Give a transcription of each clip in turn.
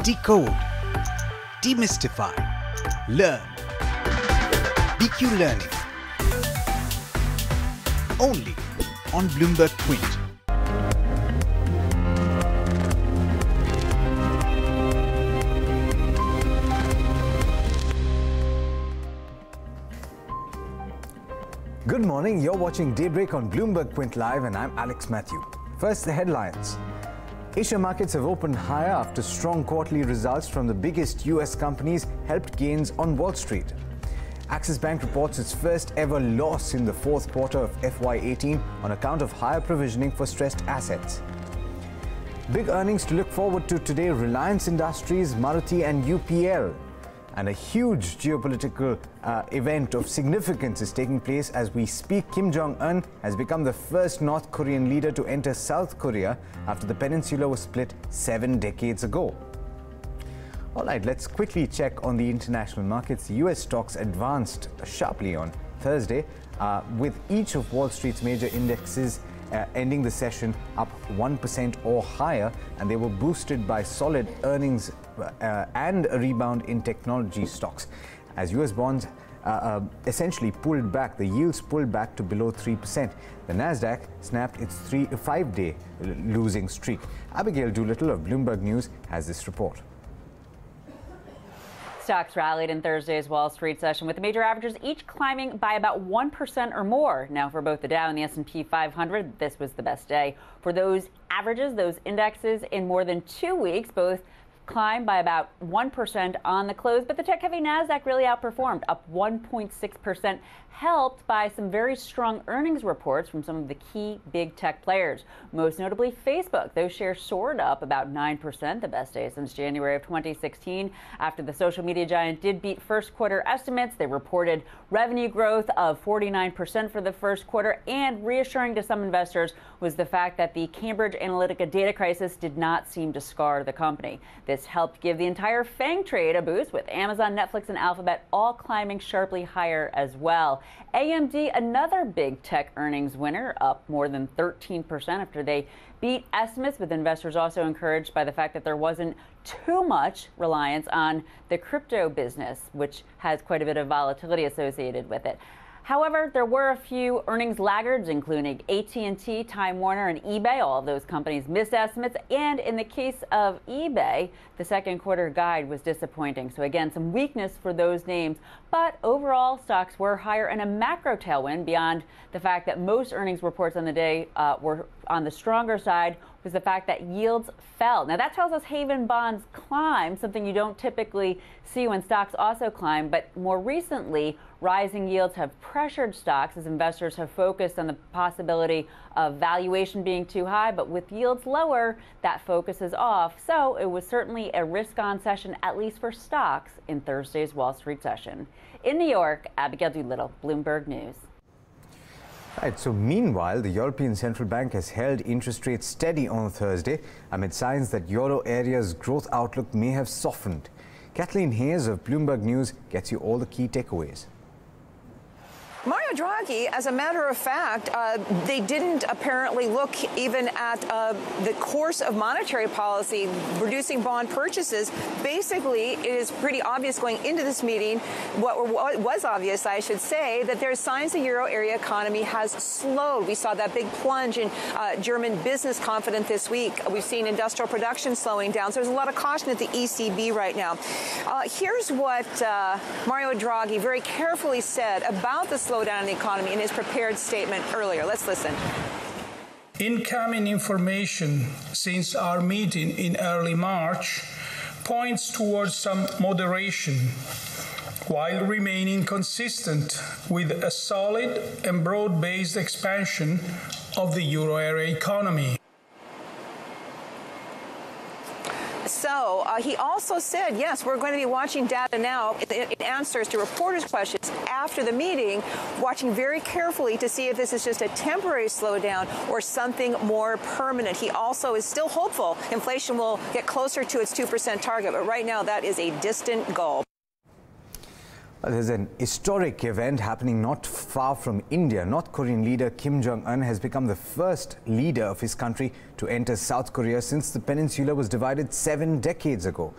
Decode, demystify, learn. BQ Learning. Only on Bloomberg Quint. Good morning, you're watching Daybreak on Bloomberg Quint Live and I'm Alex Matthew. First, the headlines. Asia markets have opened higher after strong quarterly results from the biggest US companies helped gains on Wall Street. Axis Bank reports its first ever loss in the fourth quarter of FY18 on account of higher provisioning for stressed assets. Big earnings to look forward to today: Reliance Industries, Maruti and UPL. And a huge geopolitical event of significance is taking place as we speak. Kim Jong-un has become the first North Korean leader to enter South Korea after the peninsula was split 7 decades ago. All right, let's quickly check on the international markets. The US stocks advanced sharply on Thursday, with each of Wall Street's major indexes ending the session up 1% or higher, and they were boosted by solid earnings and a rebound in technology stocks. As US bonds essentially pulled back, the yields pulled back to below 3%. The Nasdaq snapped its 5-day losing streak. Abigail Doolittle of Bloomberg News has this report. Stocks rallied in Thursday's Wall Street session, with the major averages each climbing by about 1% or more. Now, for both the Dow and the S&P 500, this was the best day. For those averages, those indexes in more than 2 weeks, both climbed by about 1% on the close, but the tech-heavy Nasdaq really outperformed, up 1.6%, helped by some very strong earnings reports from some of the key big tech players. Most notably Facebook. Those shares soared up about 9%, the best day since January of 2016, after the social media giant did beat first quarter estimates. They reported revenue growth of 49% for the first quarter, and reassuring to some investors was the fact that the Cambridge Analytica data crisis did not seem to scar the company. This helped give the entire FANG trade a boost, with Amazon, Netflix, and Alphabet all climbing sharply higher as well. AMD, another big tech earnings winner, up more than 13% after they beat estimates, with investors also encouraged by the fact that there wasn't too much reliance on the crypto business, which has quite a bit of volatility associated with it. However, there were a few earnings laggards, including AT&T, Time Warner, and eBay. All of those companies missed estimates. And in the case of eBay, the second quarter guide was disappointing. So again, some weakness for those names. But overall, stocks were higher, and a macro tailwind beyond the fact that most earnings reports on the day were on the stronger side was the fact that yields fell. Now, that tells us Haven bonds climb, something you don't typically see when stocks also climb. But more recently, rising yields have pressured stocks as investors have focused on the possibility of valuation being too high. But with yields lower, that focus is off. So it was certainly a risk-on session, at least for stocks, in Thursday's Wall Street session. In New York, Abigail Doolittle, Bloomberg News. Right, so meanwhile, the European Central Bank has held interest rates steady on Thursday amid signs that Euro area's growth outlook may have softened. Kathleen Hayes of Bloomberg News gets you all the key takeaways. Mario Draghi, as a matter of fact, they didn't apparently look even at the course of monetary policy, reducing bond purchases. Basically, it is pretty obvious going into this meeting, what was obvious, I should say, that there's signs the euro area economy has slowed. We saw that big plunge in German business confidence this week. We've seen industrial production slowing down. So there's a lot of caution at the ECB right now. Here's what Mario Draghi very carefully said about the slowdown in the economy in his prepared statement earlier. Let's listen. Incoming information since our meeting in early March points towards some moderation, while remaining consistent with a solid and broad-based expansion of the euro area economy. So he also said, yes, we're going to be watching data now in answers to reporters' questions after the meeting, watching very carefully to see if this is just a temporary slowdown or something more permanent. He also is still hopeful inflation will get closer to its 2% target, but right now that is a distant goal. There's an historic event happening not far from India. North Korean leader Kim Jong-un has become the first leader of his country to enter South Korea since the peninsula was divided 7 decades ago.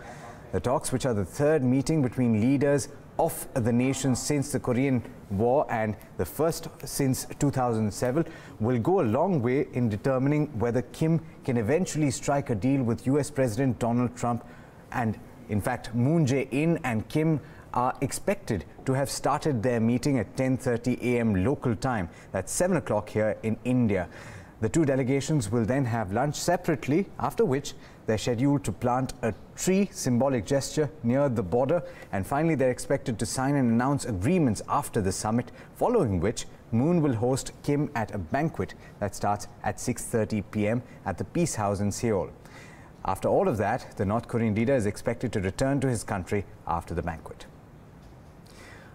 The talks, which are the third meeting between leaders of the nation since the Korean War and the first since 2007, will go a long way in determining whether Kim can eventually strike a deal with US President Donald Trump. And in fact, Moon Jae-in and Kim are expected to have started their meeting at 10:30 a.m. local time. That's 7 o'clock here in India. The two delegations will then have lunch separately, after which they're scheduled to plant a tree, symbolic gesture, near the border. And finally, they're expected to sign and announce agreements after the summit, following which Moon will host Kim at a banquet that starts at 6:30 p.m. at the Peace House in Seoul. After all of that, the North Korean leader is expected to return to his country after the banquet.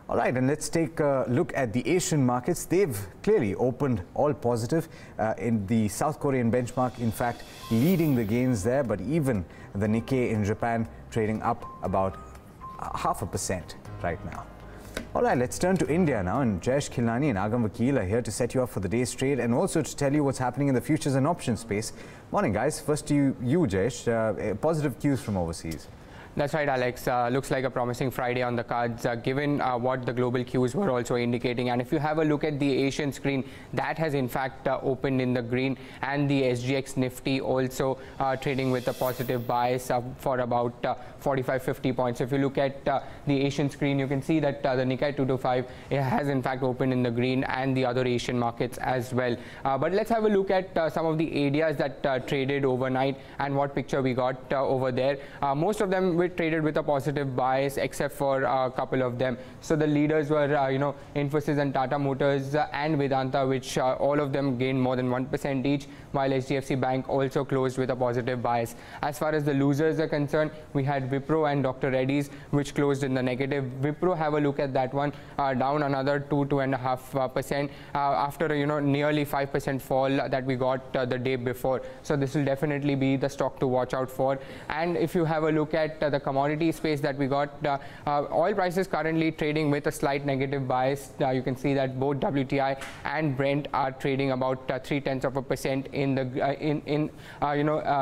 All right, and let's take a look at the Asian markets. They've clearly opened all positive in the South Korean benchmark, in fact, leading the gains there, but even the Nikkei in Japan trading up about 0.5% right now. All right, let's turn to India now, and Jayesh Khilnani and Agam Vakil are here to set you up for the day's trade and also to tell you what's happening in the futures and options space. Morning, guys. First to you Jayesh. Positive cues from overseas. That's right, Alex. Looks like a promising Friday on the cards, given what the global cues were also indicating. And if you have a look at the Asian screen, that has in fact opened in the green, and the SGX Nifty also trading with a positive bias for about 45-50 points. If you look at the Asian screen, you can see that the Nikkei 225 has in fact opened in the green, and the other Asian markets as well. But let's have a look at some of the areas that traded overnight and what picture we got over there. Most of them traded with a positive bias, except for a couple of them. So the leaders were Infosys and Tata Motors and Vedanta, which all of them gained more than 1% each, while HDFC Bank also closed with a positive bias. As far as the losers are concerned, we had Wipro and Dr. Reddy's, which closed in the negative. Wipro, have a look at that one, down another 2.5% after a nearly 5% fall that we got the day before. So this will definitely be the stock to watch out for. And if you have a look at the commodity space that we got, oil prices currently trading with a slight negative bias. You can see that both WTI and Brent are trading about 0.3% in the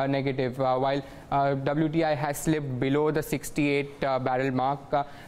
negative, while WTI has slipped below the 68 barrel mark,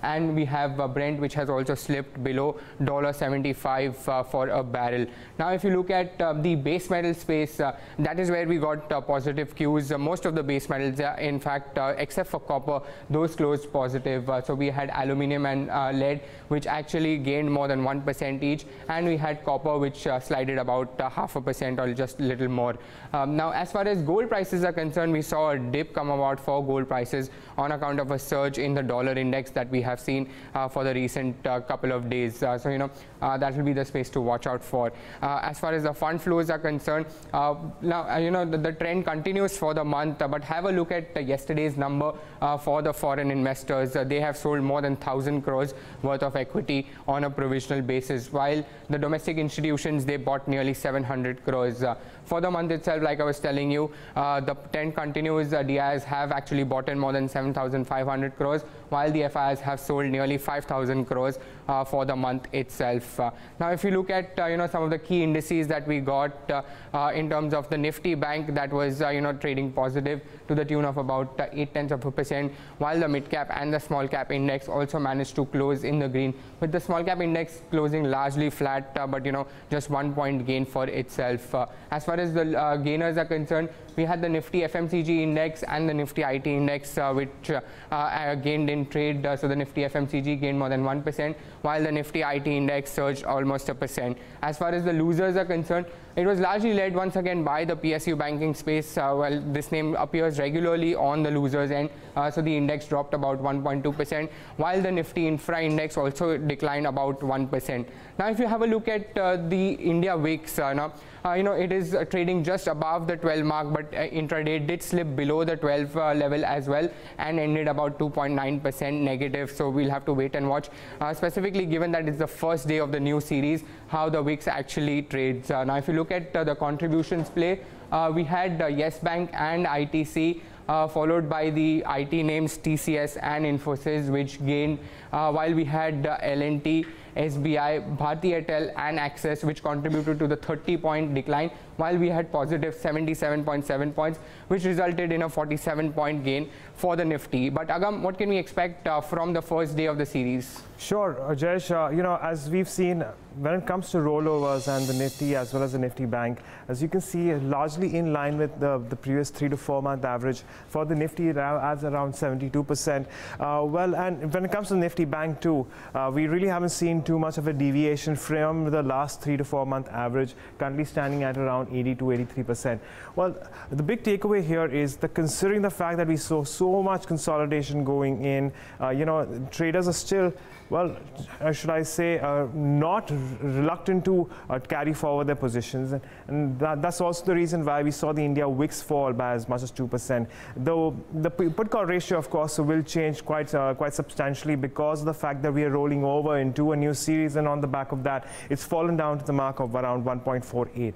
and we have Brent, which has also slipped below $75 for a barrel. Now if you look at the base metal space, that is where we got positive cues. Most of the base metals, in fact, except for copper, those closed positive. So we had aluminium and lead, which actually gained more than 1% each, and we had copper, which slided about 0.5% or just a little more. Now as far as gold prices are concerned, we saw a dip come about for gold prices on account of a surge in the dollar index that we have seen for the recent couple of days. So that will be the space to watch out for. As far as the fund flows are concerned, now the trend continues for the month, but have a look at yesterday's number for the foreign investors. They have sold more than 1,000 crores worth of equity on a provisional basis, while the domestic institutions, they bought nearly 700 crores. For the month itself, like I was telling you, the trend continues. DIs have actually bought in more than 7,500 crores, while the FIs have sold nearly 5,000 crores for the month itself. Now if you look at some of the key indices that we got in terms of the Nifty Bank, that was trading positive to the tune of about 0.8%, while the mid cap and the small cap index also managed to close in the green, with the small cap index closing largely flat, but just 1 point gain for itself. As far as the gainers are concerned, we had the Nifty FMCG index and the Nifty IT index, which gained in trade. So the Nifty FMCG gained more than 1%, while the Nifty IT index surged almost 1%. As far as the losers are concerned, it was largely led once again by the PSU banking space. Well, this name appears regularly on the losers end, so the index dropped about 1.2%, while the Nifty Infra Index also declined about 1%. Now, if you have a look at the India VIX, it is trading just above the 12 mark, but intraday did slip below the 12 level as well and ended about 2.9% negative. So we'll have to wait and watch, specifically given that it's the first day of the new series, how the VIX actually trades. Now, if you look at the contributions play, we had Yes Bank and ITC followed by the IT names TCS and Infosys, which gained, while we had L&T, SBI, Bharti Airtel and Axis, which contributed to the 30-point decline, while we had positive 77.7 points, which resulted in a 47-point gain for the Nifty. But Agam, what can we expect from the first day of the series? Sure, Jayesh, you know, as we've seen, when it comes to rollovers and the Nifty as well as the Nifty Bank, as you can see, largely in line with the previous 3 to 4 month average. For the Nifty, it adds around 72%. Well, and when it comes to the Nifty Bank too, we really haven't seen too much of a deviation from the last 3 to 4 month average, currently standing at around 80 to 83%. Well, the big takeaway here is that considering the fact that we saw so much consolidation going in, you know, traders are still, well, should I say, not reluctant to carry forward their positions, and that's also the reason why we saw the India Wix fall by as much as 2%. Though the put call ratio, of course, will change quite substantially because of the fact that we are rolling over into a new series, and on the back of that, it's fallen down to the mark of around 1.48.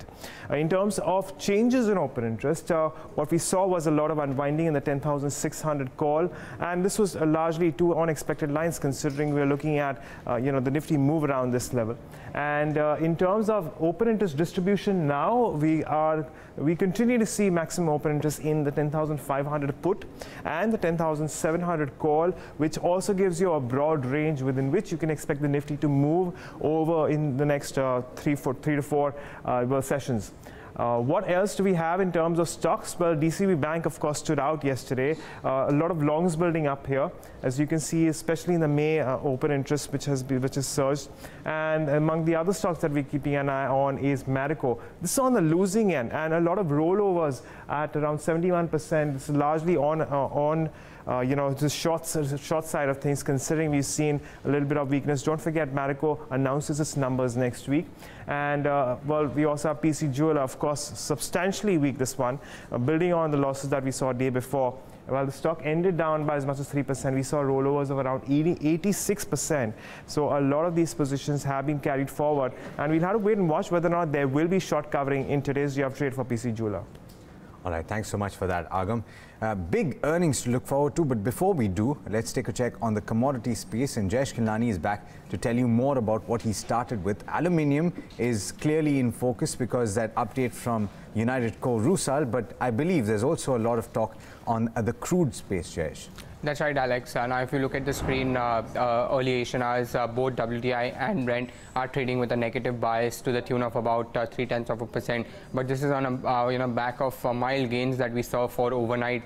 In terms of changes in open interest, what we saw was a lot of unwinding in the 10,600 call, and this was largely two unexpected lines, considering we're looking at you know, the Nifty move around this level. And in terms of open interest distribution, now we continue to see maximum open interest in the 10,500 put and the 10,700 call, which also gives you a broad range within which you can expect the Nifty to move over in the next 3 to 4 sessions. What else do we have in terms of stocks? Well, DCB Bank, of course, stood out yesterday. A lot of longs building up here, as you can see, especially in the May open interest, which has surged. And among the other stocks that we're keeping an eye on is Marico. This is on the losing end, and a lot of rollovers at around 71%. It's largely on you know, the short side of things, considering we've seen a little bit of weakness. Don't forget, Marico announces its numbers next week. And well, we also have PC Jeweler, of course, substantially weak this one, building on the losses that we saw day before. While the stock ended down by as much as 3%, we saw rollovers of around 86%. So a lot of these positions have been carried forward, and we'll have to wait and watch whether or not there will be short covering in today's day of trade for PC Jeweler. All right, thanks so much for that, Agam. Big earnings to look forward to, but before we do, let's take a check on the commodity space, and Jayesh Khilnani is back to tell you more about what he started with. Aluminium is clearly in focus because that update from United Co. Rusal, but I believe there's also a lot of talk on the crude space, Jayesh. That's right, Alex. Now, if you look at the screen, early Asian hours, both WTI and Brent are trading with a negative bias to the tune of about 0.3%. But this is on a back of mild gains that we saw for overnight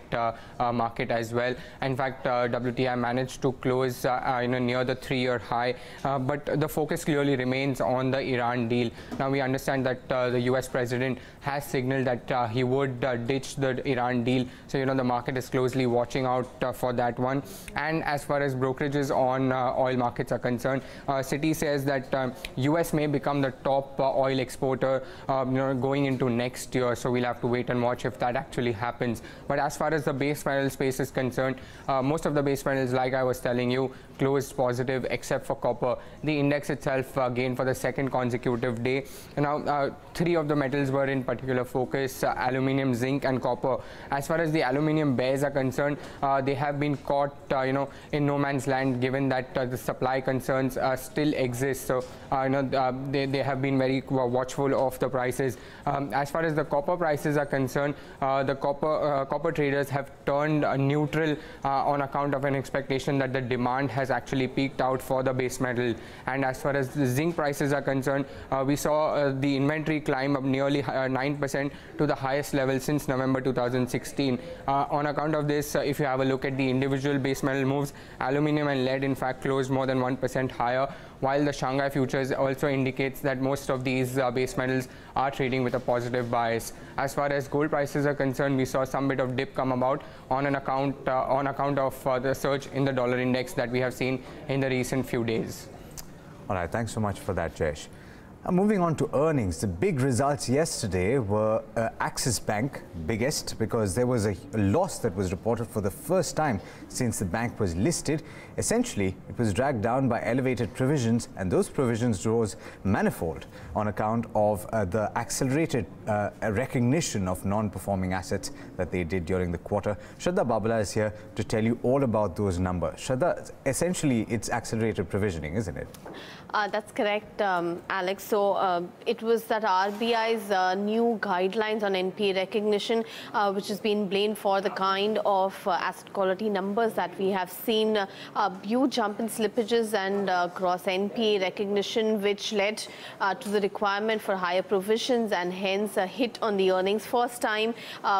market as well. In fact, WTI managed to close near the 3-year high. But the focus clearly remains on the Iran deal. Now, we understand that the US president has signaled that he would ditch the Iran deal. So, the market is closely watching out for that one. And as far as brokerages on oil markets are concerned, Citi says that US may become the top oil exporter going into next year. So we'll have to wait and watch if that actually happens. But as far as the base metal space is concerned, most of the base metals, like I was telling you, closed positive except for copper. The index itself gained for the second consecutive day. Now, 3 of the metals were in particular focus: aluminium, zinc, and copper. As far as the aluminium bears are concerned, they have been caught in no man's land, given that the supply concerns still exist. So they have been very watchful of the prices. As far as the copper prices are concerned, the copper traders have turned neutral on account of an expectation that the demand has actually peaked out for the base metal. And as far as the zinc prices are concerned, we saw the inventory climb up nearly 9% to the highest level since November 2016. On account of this, if you have a look at the individual base metal moves, aluminium and lead in fact closed more than 1% higher, while the Shanghai futures also indicates that most of these base metals are trading with a positive bias. As far as gold prices are concerned, we saw some bit of dip come about on account of the surge in the dollar index that we have seen in the recent few days. All right, thanks so much for that, Jayesh. Moving on to earnings, the big results yesterday were Axis Bank, biggest, because there was a loss that was reported for the first time since the bank was listed. Essentially, it was dragged down by elevated provisions, and those provisions rose manifold on account of the accelerated recognition of non-performing assets that they did during the quarter. Shraddha Babala is here to tell you all about those numbers. Shraddha, essentially, it's accelerated provisioning, isn't it? That's correct, Alex. So it was that RBI's new guidelines on NPA recognition, which has been blamed for the kind of asset quality numbers that we have seen. A huge jump in slippages and gross NPA recognition, which led to the requirement for higher provisions and hence a hit on the earnings. First time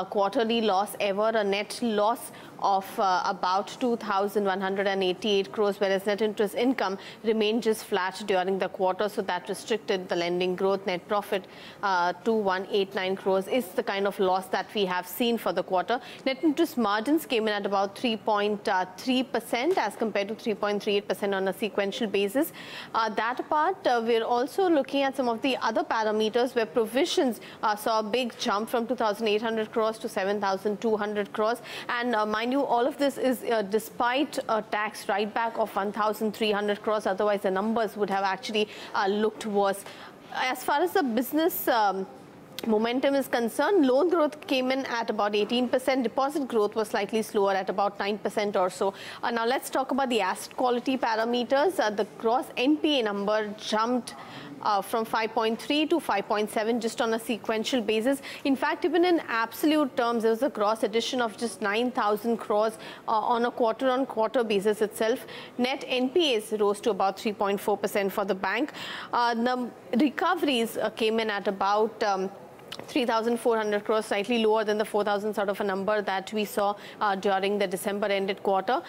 quarterly loss ever, a net loss of about 2,188 crores, whereas net interest income remained just flat during the quarter, so that restricted the lending growth. Net profit 2,189 crores is the kind of loss that we have seen for the quarter. Net interest margins came in at about 3.3% as compared to 3.38% on a sequential basis. That apart, we're also looking at some of the other parameters where provisions saw a big jump from 2,800 crores to 7,200 crores, and mind you, all of this is despite a tax write-back of 1,300 crores. Otherwise, the numbers would have actually looked worse. As far as the business momentum is concerned, loan growth came in at about 18%. Deposit growth was slightly slower at about 9% or so. Now, let's talk about the asset quality parameters. The gross NPA number jumped from 5.3 to 5.7 just on a sequential basis. In fact, even in absolute terms, there was a gross addition of just 9,000 crores on a quarter-on-quarter basis itself. Net NPAs rose to about 3.4% for the bank. The recoveries came in at about 3,400 crores, slightly lower than the 4,000 sort of a number that we saw during the December-ended quarter.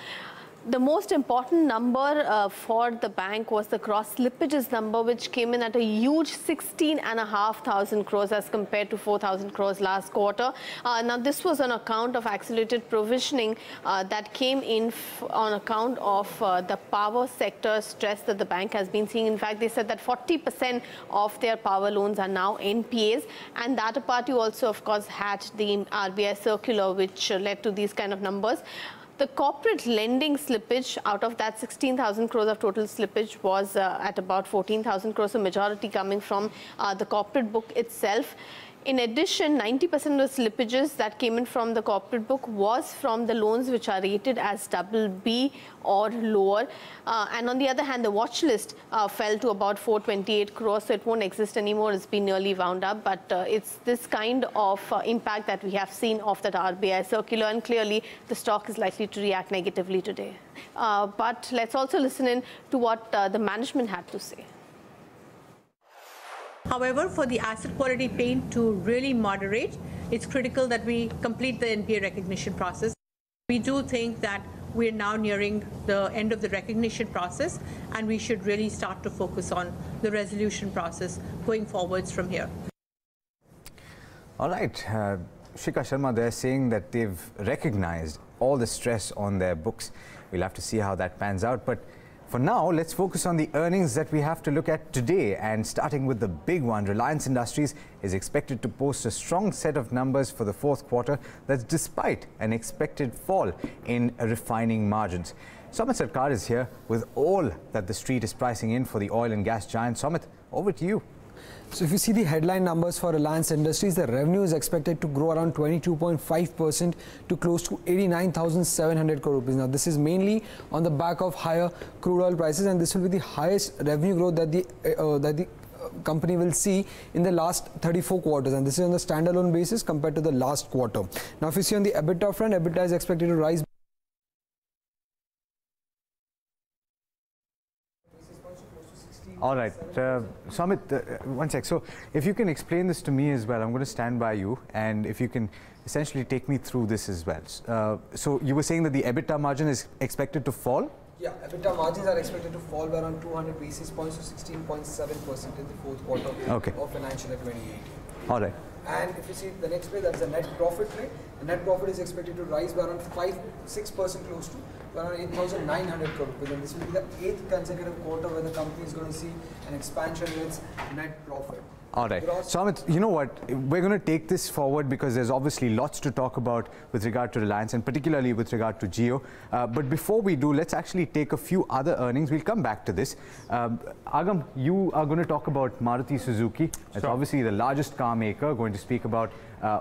The most important number for the bank was the gross slippages number, which came in at a huge 16,500 crores as compared to 4,000 crores last quarter. Now, this was on account of accelerated provisioning that came in on account of the power sector stress that the bank has been seeing. In fact, they said that 40% of their power loans are now NPAs, and that apart, you also, of course, had the RBI circular, which led to these kind of numbers. The corporate lending slippage, out of that 16,000 crores of total slippage, was at about 14,000 crores, a majority coming from the corporate book itself. In addition, 90% of the slippages that came in from the corporate book was from the loans which are rated as BB or lower. And on the other hand, the watch list fell to about 428 crores, so it won't exist anymore. It's been nearly wound up, but it's this kind of impact that we have seen of that RBI circular, and clearly the stock is likely to react negatively today. But let's also listen in to what the management had to say. However, for the asset quality pain to really moderate, it's critical that we complete the NPA recognition process. We do think that we're now nearing the end of the recognition process, and we should really start to focus on the resolution process going forwards from here. All right. Shikha Sharma, they're saying that they've recognized all the stress on their books. We'll have to see how that pans out. But for now, let's focus on the earnings that we have to look at today. And starting with the big one, Reliance Industries is expected to post a strong set of numbers for the fourth quarter. That's despite an expected fall in refining margins. Somit Sarkar is here with all that the street is pricing in for the oil and gas giant. Somit, over to you. So if you see the headline numbers for Reliance Industries, the revenue is expected to grow around 22.5% to close to 89,700 crore rupees. Now, this is mainly on the back of higher crude oil prices, and this will be the highest revenue growth that the company will see in the last 34 quarters, and this is on the standalone basis compared to the last quarter. Now, if you see on the EBITDA front, EBITDA is expected to rise. All right, Samit, one sec. So if you can explain this to me as well, I'm going to stand by you, and if you can essentially take me through this as well. So you were saying that the EBITDA margin is expected to fall? Yeah, EBITDA margins are expected to fall by around 200 basis points to 16.7% in the fourth quarter of financial year 2018. All right. And if you see the next page, that's the net profit rate. The net profit is expected to rise by around 6% close to to around 8,900 crore rupees. And this will be the 8th consecutive quarter where the company is going to see an expansion in its net profit. All right. So, Amit, you know what? We're going to take this forward because there's obviously lots to talk about with regard to Reliance and particularly with regard to Jio. But before we do, let's actually take a few other earnings. We'll come back to this. Agam, you are going to talk about Maruti Suzuki. It's obviously the largest car maker, going to speak about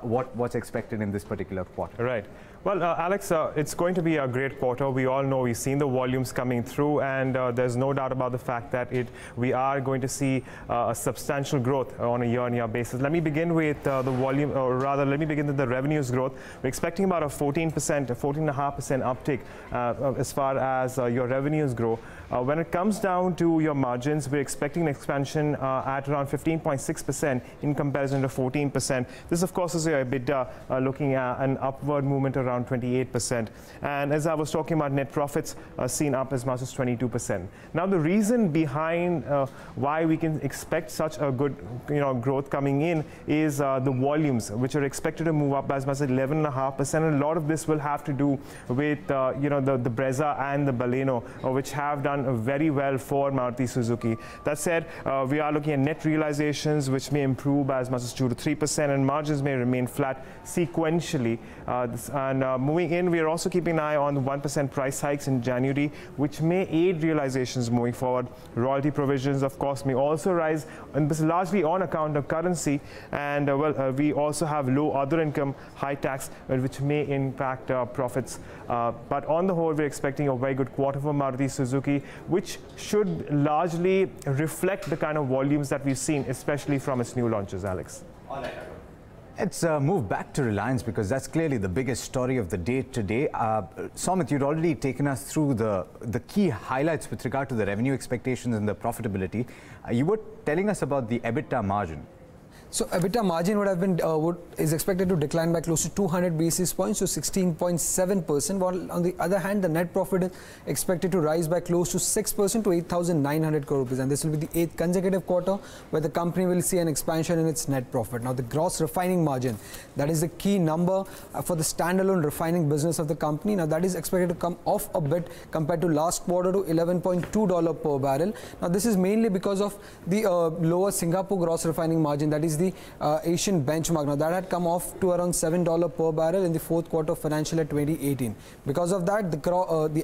what's expected in this particular quarter. Right. Well, Alex, it's going to be a great quarter. We all know we've seen the volumes coming through, and there's no doubt about the fact that we are going to see a substantial growth on a year-on-year basis. Let me begin with the volume, or rather, let me begin with the revenues growth. We're expecting about a 14%, 14.5% uptick as far as your revenues grow. When it comes down to your margins, we're expecting an expansion at around 15.6% in comparison to 14%. This, of course, is your EBITDA looking at an upward movement around 28%. And as I was talking about, net profits seen up as much as 22%. Now, the reason behind why we can expect such a good growth coming in is the volumes, which are expected to move up by as much as 11.5%. And a lot of this will have to do with the Brezza and the Baleno, which have done very well for Maruti Suzuki. That said, we are looking at net realizations, which may improve by as much as 2 to 3%, and margins may remain flat sequentially. Moving in, we are also keeping an eye on the 1% price hikes in January, which may aid realizations moving forward. Royalty provisions, of course, may also rise, and this is largely on account of currency. And we also have low other income, high tax, which may impact profits. But on the whole, we're expecting a very good quarter for Maruti Suzuki, which should largely reflect the kind of volumes that we've seen, especially from its new launches, Alex. Let's move back to Reliance, because that's clearly the biggest story of the day today. Somit, you'd already taken us through the key highlights with regard to the revenue expectations and the profitability. You were telling us about the EBITDA margin. So EBITDA margin would have been is expected to decline by close to 200 basis points to 16.7%, while on the other hand the net profit is expected to rise by close to 6% to 8,900 crore rupees, and this will be the 8th consecutive quarter where the company will see an expansion in its net profit. Now the gross refining margin, that is the key number for the standalone refining business of the company. Now that is expected to come off a bit compared to last quarter to $11.2 per barrel. Now this is mainly because of the lower Singapore gross refining margin, that is the Asian benchmark. Now that had come off to around $7 per barrel in the fourth quarter of financial year 2018. Because of that, the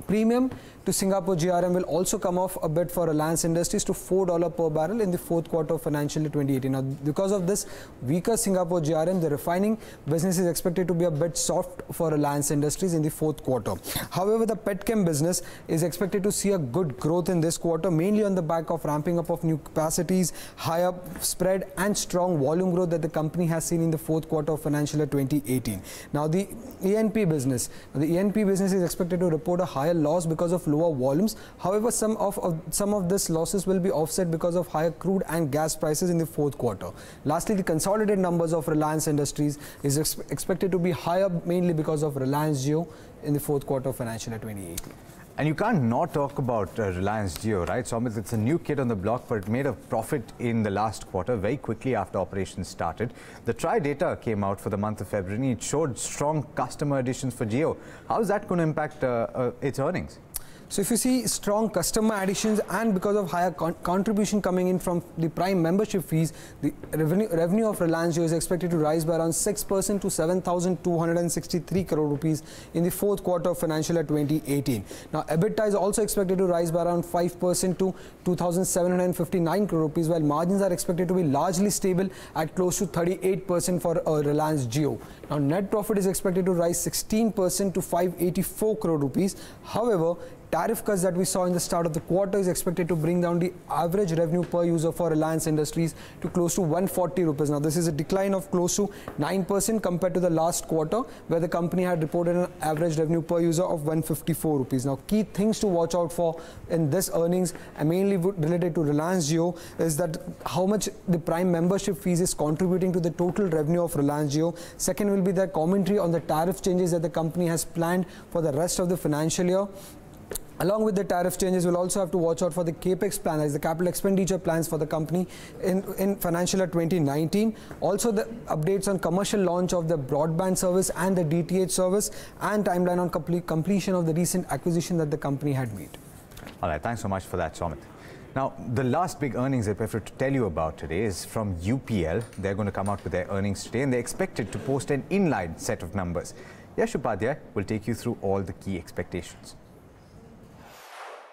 premium to Singapore GRM will also come off a bit for Reliance Industries to $4 per barrel in the fourth quarter of financial year 2018. Now, because of this weaker Singapore GRM, the refining business is expected to be a bit soft for Reliance Industries in the fourth quarter. However, the petchem business is expected to see a good growth in this quarter, mainly on the back of ramping up of new capacities, higher spread and strong volume growth that the company has seen in the fourth quarter of financial year 2018. Now, the E&P business is expected to report a higher loss because of lower volumes. However, some of this losses will be offset because of higher crude and gas prices in the fourth quarter. Lastly, the consolidated numbers of Reliance Industries is expected to be higher, mainly because of Reliance Jio in the fourth quarter of financial year 2018. And you can't not talk about Reliance Jio, right? So, it's a new kid on the block, but it made a profit in the last quarter very quickly after operations started. The TRI data came out for the month of February. It showed strong customer additions for Jio. How is that going to impact its earnings? So if you see strong customer additions and because of higher contribution coming in from the Prime membership fees, the revenue of Reliance Jio is expected to rise by around 6% to 7,263 crore rupees in the fourth quarter of financial year 2018. Now EBITDA is also expected to rise by around 5% to 2,759 crore rupees, while margins are expected to be largely stable at close to 38% for Reliance Jio. Now net profit is expected to rise 16% to 584 crore rupees. However, tariff cuts that we saw in the start of the quarter is expected to bring down the average revenue per user for Reliance Industries to close to 140 rupees. Now this is a decline of close to 9% compared to the last quarter, where the company had reported an average revenue per user of 154 rupees. Now key things to watch out for in this earnings, and mainly related to Reliance Jio, is that how much the Prime membership fees is contributing to the total revenue of Reliance Jio. Second will be the commentary on the tariff changes that the company has planned for the rest of the financial year. Along with the tariff changes, we'll also have to watch out for the capex plan, that is the capital expenditure plans for the company in financial year 2019. Also the updates on commercial launch of the broadband service and the DTH service, and timeline on completion of the recent acquisition that the company had made. All right, thanks so much for that, Somit. Now, the last big earnings I prefer to tell you about today is from UPL. They're going to come out with their earnings today, and they're expected to post an in-line set of numbers. Yash Upadhyay will take you through all the key expectations.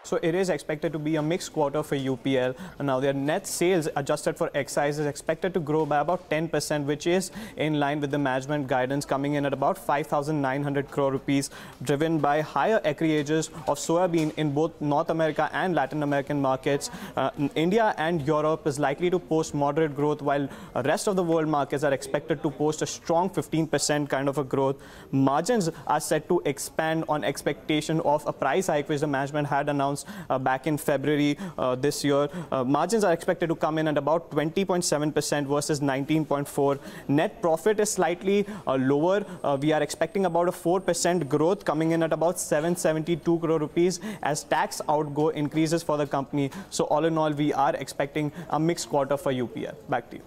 So it is expected to be a mixed quarter for UPL. Now their net sales adjusted for excise is expected to grow by about 10%, which is in line with the management guidance, coming in at about 5,900 crore rupees, driven by higher acreages of soybean in both North America and Latin American markets. India and Europe is likely to post moderate growth, while the rest of the world markets are expected to post a strong 15% kind of a growth. Margins are set to expand on expectation of a price hike, which the management had announced back in February this year. Margins are expected to come in at about 20.7% versus 19.4%. Net profit is slightly lower. We are expecting about a 4% growth, coming in at about 772 crore rupees as tax outgo increases for the company. So all in all, we are expecting a mixed quarter for UPL. Back to you.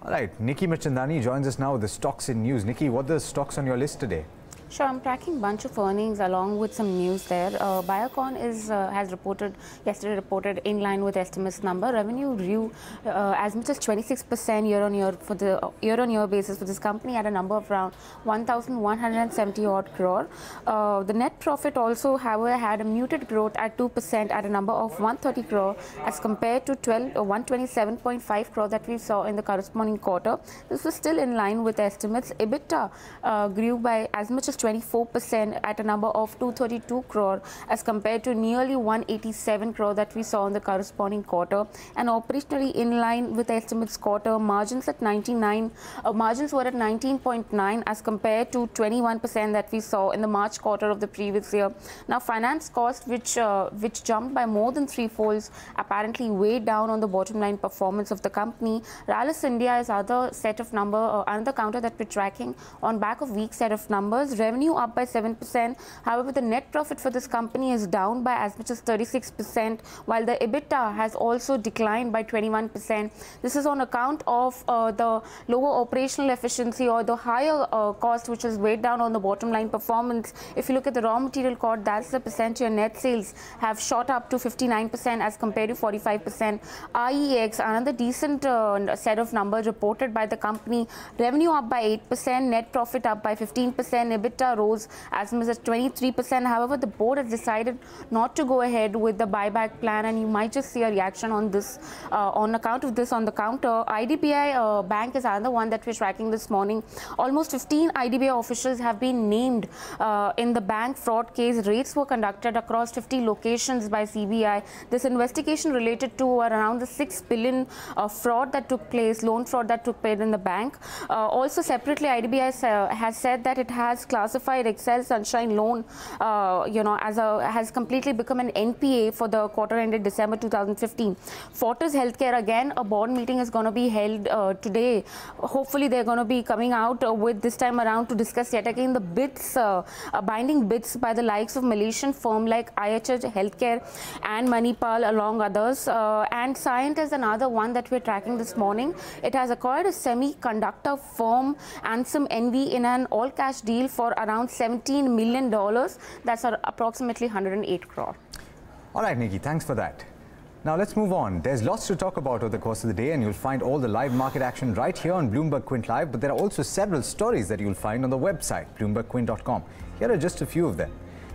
All right, Nikki Mirchandani joins us now with the stocks in news. Nikki, what are the stocks on your list today? Sure, I'm tracking a bunch of earnings along with some news there. Biocon has yesterday reported in line with estimates number. Revenue grew as much as 26% year-on-year for the year-on-year basis for this company at a number of around 1,170 odd crore. The net profit also, however, had a muted growth at 2% at a number of 130 crore as compared to 127.5 crore that we saw in the corresponding quarter. This was still in line with estimates. EBITDA grew by as much as 24% at a number of 232 crore as compared to nearly 187 crore that we saw in the corresponding quarter, and operationally in line with estimates quarter. Margins at 99, margins were at 19.9 as compared to 21% that we saw in the March quarter of the previous year. Now finance cost, which jumped by more than threefolds, apparently weighed down on the bottom line performance of the company. Rallis India is another counter that we're tracking on back of weak set of numbers. Revenue up by 7%. However, the net profit for this company is down by as much as 36%, while the EBITDA has also declined by 21%. This is on account of the lower operational efficiency or the higher cost, which has weighed down on the bottom line performance. If you look at the raw material cost, that's the percentage of net sales have shot up to 59% as compared to 45%. IEX, another decent set of numbers reported by the company. Revenue up by 8%, net profit up by 15%, EBITDA rose as much as 23%. However, the board has decided not to go ahead with the buyback plan, and you might just see a reaction on this on account of this on the counter. IDBI Bank is another one that we're tracking this morning. Almost 15 IDBI officials have been named in the bank fraud case. Raids were conducted across 50 locations by CBI. This investigation related to around the 6 billion fraud that took place, loan fraud that took place in the bank. Also separately, IDBI has said that it has classified Excel Sunshine loan, has completely become an NPA for the quarter ended December 2015. Fortis Healthcare, again, a board meeting is going to be held today. Hopefully, they're going to be coming out with this time around to discuss yet again the bids, binding bids by the likes of Malaysian firm like IHH Healthcare and Manipal, along others. And Cyient is another one that we're tracking this morning. It has acquired a semiconductor firm, Ansem NV, in an all-cash deal for around $17 million. That's approximately 108 crore. All right, Nikki, thanks for that. Now let's move on. There's lots to talk about over the course of the day, and you'll find all the live market action right here on Bloomberg Quint Live, but there are also several stories that you'll find on the website, bloombergquint.com. Here are just a few of them.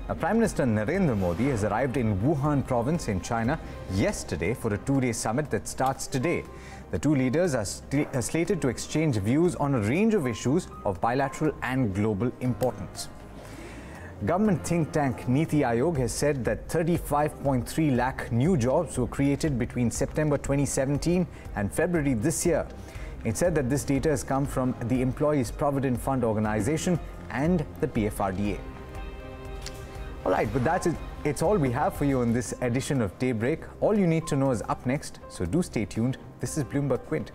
Now, Prime Minister Narendra Modi has arrived in Wuhan province in China yesterday for a two-day summit that starts today. The two leaders are slated to exchange views on a range of issues of bilateral and global importance. Government think tank Niti Aayog has said that 35.3 lakh new jobs were created between September 2017 and February this year. It said that this data has come from the Employees Provident Fund Organization and the PFRDA. All right, but that's it. It's all we have for you in this edition of Daybreak. All you need to know is up next, so do stay tuned. This is Bloomberg Quint.